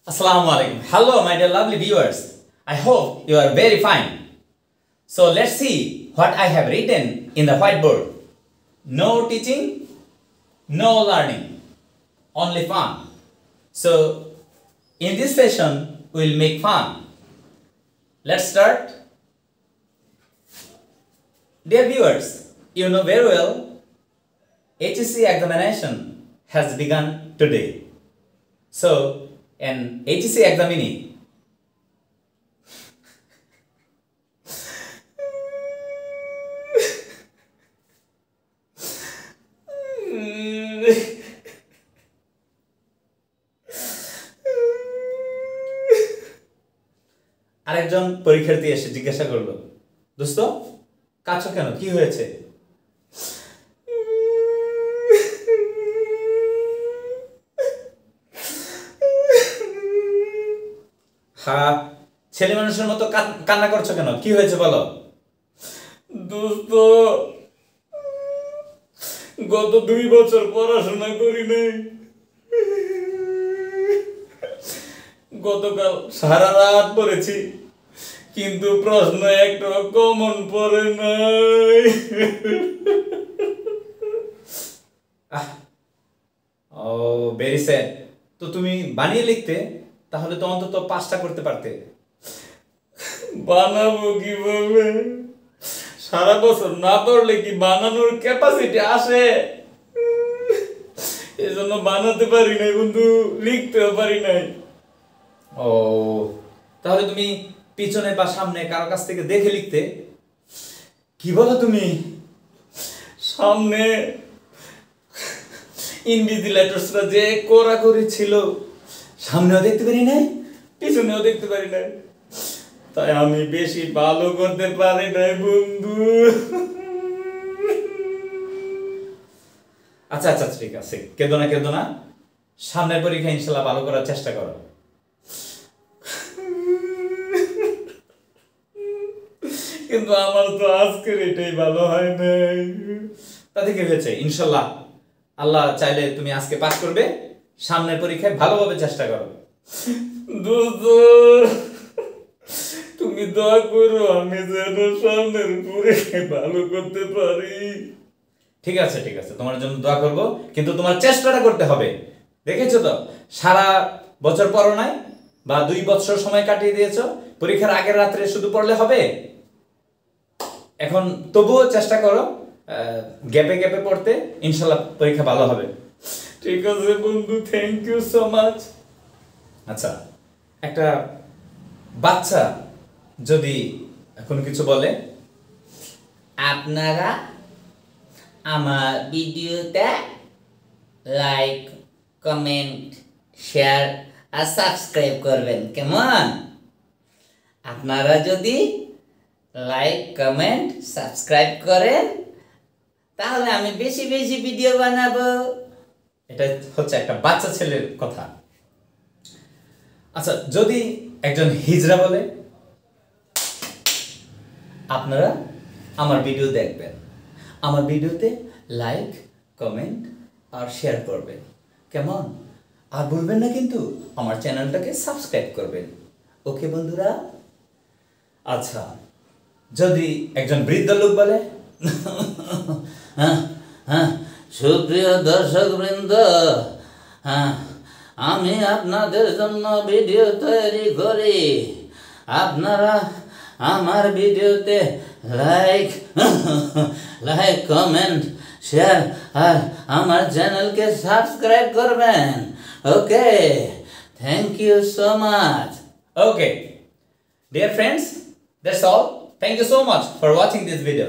Assalamu alaikum. Hello, my dear lovely viewers. I hope you are very fine. So let's see what I have written in the whiteboard. No teaching, no learning, only fun. So in this session, we will make fun. Let's start. Dear viewers, you know very well, HSC examination has begun today. So an HSC examinee আরেকজন পরীক্ষার্থী এসে জিজ্ঞাসা করলো, দোস্ত কাঁদছো কেন, কি হয়েছে? হ্যাঁ, ছেলে মানুষের মতো কান্না করছো কেন, কি হয়েছে বলো? দোস্ত, গত 2 বছর পড়াশোনা করি নাই। গতকাল সারা রাত পড়েছি, কিন্তু প্রশ্ন একটা কমন পড়ে নাই। ও ভেরি স্যাড। তো তুমি বানিয়ে লিখতে, তাহলে তো অন্তত 5টা করতে পারতে। বানাবো কিভাবে? সারা বছর না পড়লে কি বানানোর ক্যাপাসিটি আসে? এজন্য বানাতে পারি নাই বন্ধু, লিখতেও পারি নাই। ও, তাহলে তুমি পিছনে বা সামনে কারো কাছ থেকে দেখে লিখতে। কি বলো তুমি? সামনে ইনভিজিলেটরসরা যে কোরাকুরি ছিল, সামনেও দেখতে পারি নাই, পিছনেও দেখতে পারি নাই, তাই আমি বেশি ভালো করতে পারি নাই বন্ধু। আচ্ছা আচ্ছা ঠিক আছে, কেঁদো না, সামনের পরীক্ষা ইনশাল্লাহ ভালো করার চেষ্টা করো। কিন্তু আমার তো আজকের এটাই ভালো হয় নাই। তাতে কি হয়েছে? ইনশাল্লাহ আল্লাহ চাইলে তুমি আজকে পাস করবে, সামনের পরীক্ষায় ভালোভাবে চেষ্টা করো। দোস্ত, তুমি দোয়া করো আমি যেন সামনের পরীক্ষায় ভালো করতে পারি। ঠিক আছে, তোমার জন্য দোয়া করব, কিন্তু তোমার চেষ্টাটা করতে হবে। দেখেছো তো, সারা বছর পড়ো নাই, বা 2 বছর সময় কাটিয়ে দিয়েছো, পরীক্ষার আগের রাত্রে শুধু পড়লে হবে? এখন তবুও চেষ্টা করো গ্যাপে পড়তে, ইনশাল্লাহ পরীক্ষা ভালো হবে। ঠিক আছে বন্ধু, থ্যাংক ইউ সো মাচ। আচ্ছা, একটা বাচ্চা যদি এখন কিছু বলে, আপনারা আমার ভিডিওতে লাইক, কমেন্ট, শেয়ার আর সাবস্ক্রাইব করবেন, কেমন? আপনারা যদি লাইক, কমেন্ট, সাবস্ক্রাইব করেন, তাহলে আমি বেশি বেশি ভিডিও বানাবো। এটা হচ্ছে একটা বাচ্চা ছেলের কথা। আচ্ছা, যদি একজন হিজড়া বলে, আপনারা আমার ভিডিও দেখবেন, আমার ভিডিওতে লাইক, কমেন্ট আর শেয়ার করবেন, কেমন? আর বলবেন না কিন্তু আমার চ্যানেলটাকে সাবস্ক্রাইব করবেন, ওকে বন্ধুরা? আচ্ছা, যদি একজন বৃদ্ধ লোক বলে, সুপ্রিয় দর্শক বৃন্দ, আমি আপনাদের জন্য ভিডিও তৈরি করি, আপনারা আমার ভিডিওতে লাইক কমেন্ট, শেয়ার আর আমার চ্যানেলকে সাবস্ক্রাইব করবেন, okay? Thank you so much. Okay, dear friends, that's all. Thank you so much for watching this video.